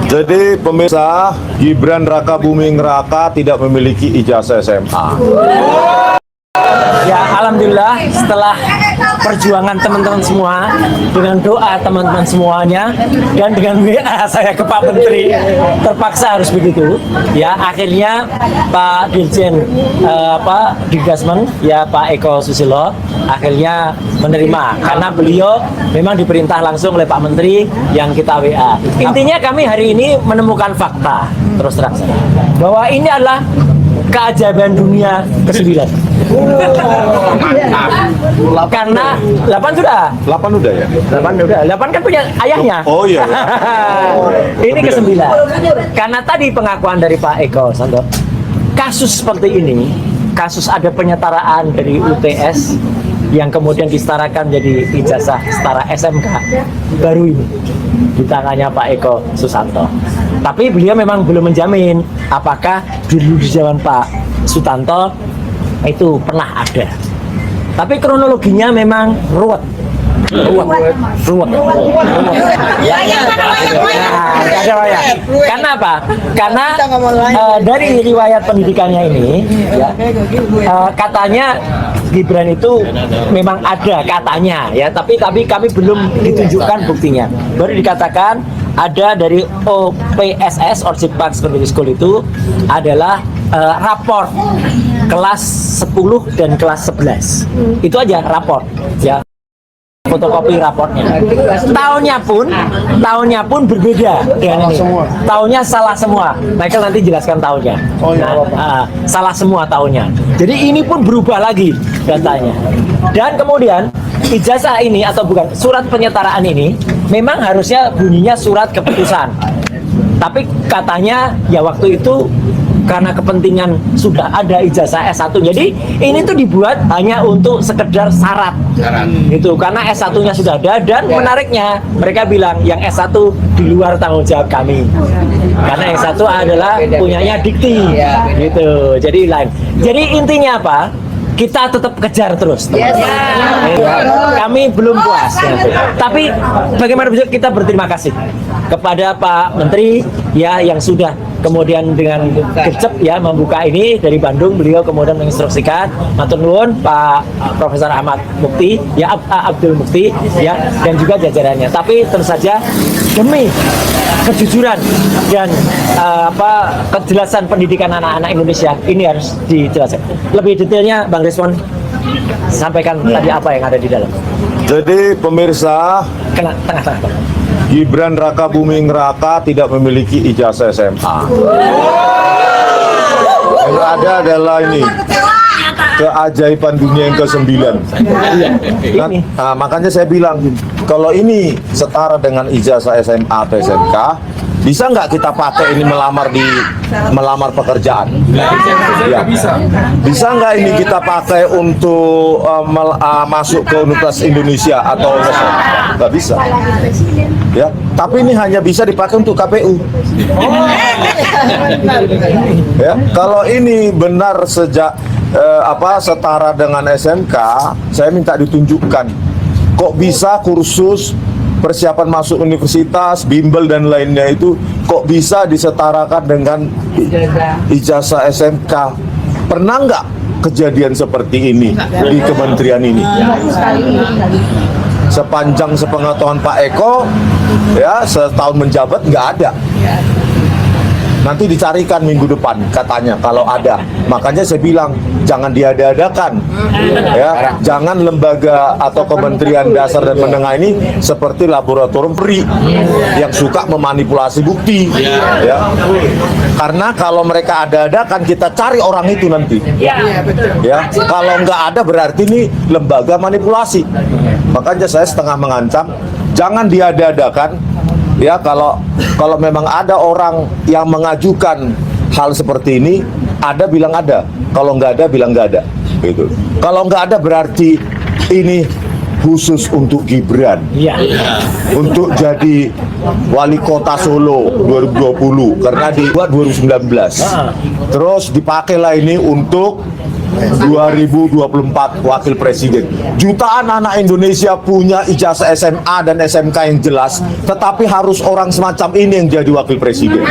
Jadi pemirsa, Gibran Rakabuming Raka tidak memiliki ijazah SMA. Ya, alhamdulillah setelah perjuangan teman-teman semua, dengan doa teman-teman semuanya, dan dengan WA saya ke Pak Menteri, terpaksa harus begitu. Ya, akhirnya Pak Dirjen Pak Digasmen, ya Pak Eko Susilo, akhirnya menerima karena beliau memang diperintah langsung oleh Pak Menteri yang kita WA. Intinya kami hari ini menemukan fakta terus terang bahwa ini adalah keajaiban dunia ke-9. Karena 8 sudah. 8 udah ya? 8 kan punya ayahnya. Oh iya. Ini ke-9. Karena tadi pengakuan dari Pak Eko Santo, kasus seperti ini, kasus ada penyetaraan dari UTS yang kemudian disetarakan jadi ijazah setara SMK baru ini di tangannya Pak Eko Susanto. Tapi beliau memang belum menjamin apakah dulu di zaman Pak Sutanto itu pernah ada. Tapi kronologinya memang ruwet. Karena apa? Karena dari riwayat pendidikannya ini, ya, katanya Gibran itu memang ada katanya, ya. Tapi kami belum ditunjukkan buktinya. Baru dikatakan ada dari OPSS Orchid Park Secondary School itu adalah raport kelas 10 dan kelas 11. Itu aja raport, ya. Fotokopi raportnya. Tahunnya pun berbeda dengan ini. Tahunnya salah semua. Michael nanti jelaskan tahunnya. Salah semua tahunnya. Jadi ini pun berubah lagi datanya. Dan kemudian ijazah ini atau bukan surat penyetaraan ini memang harusnya bunyinya surat keputusan. Tapi katanya ya waktu itu karena kepentingan sudah ada ijazah S1, jadi ini tuh dibuat hanya untuk sekedar syarat gitu, karena S1-nya sudah ada. Dan menariknya mereka bilang yang S1 di luar tanggung jawab kami, karena yang S1 adalah punyanya Dikti gitu. Jadi lain. Jadi intinya apa? Kita tetap kejar terus, kami belum puas. Tapi bagaimana bisa kita berterima kasih kepada Pak Menteri ya yang sudah kemudian dengan gercep ya membuka ini dari Bandung. Beliau kemudian menginstruksikan matur nuwun Pak Profesor Ahmad Mukti ya, Abdul Mukti ya, dan juga jajarannya. Tapi terus saja demi kejujuran dan kejelasan pendidikan anak-anak Indonesia ini harus dijelaskan lebih detailnya. Bang Respon sampaikan tadi apa yang ada di dalam. Jadi pemirsa, tengah-tengah. Gibran Rakabuming Raka tidak memiliki ijazah SMA. Yang ada adalah ini keajaiban dunia yang ke-9. Nah, makanya saya bilang kalau ini setara dengan ijazah SMA atau SMK, bisa nggak kita pakai ini melamar pekerjaan? Ya. Bisa nggak ini kita pakai untuk masuk ke Universitas Indonesia atau nggak bisa? Ya, tapi ini hanya bisa dipakai untuk KPU. Ya, kalau ini benar setara dengan SMK, saya minta ditunjukkan. Kok bisa kursus persiapan masuk universitas, bimbel dan lainnya itu kok bisa disetarakan dengan ijazah SMK? Pernah nggak kejadian seperti ini di kementerian ini? Sepanjang sepengetahuan Pak Eko, ya setahun menjabat nggak ada. Nanti dicarikan minggu depan katanya kalau ada. Makanya saya bilang jangan diada-adakan, ya. Jangan lembaga atau kementerian dasar dan menengah ini seperti laboratorium PRI yang suka memanipulasi bukti, ya. Karena kalau mereka ada-adakan kita cari orang itu nanti, ya. Kalau nggak ada berarti ini lembaga manipulasi. Makanya saya setengah mengancam jangan diada-adakan. Ya, kalau memang ada orang yang mengajukan hal seperti ini, ada bilang ada, kalau nggak ada bilang nggak ada, gitu. Kalau nggak ada berarti ini khusus untuk Gibran, untuk jadi wali kota Solo 2020 karena dibuat 2019, terus dipakailah ini untuk 2024 wakil presiden. Jutaan anak Indonesia punya ijazah SMA dan SMK yang jelas, tetapi harus orang semacam ini yang jadi wakil presiden.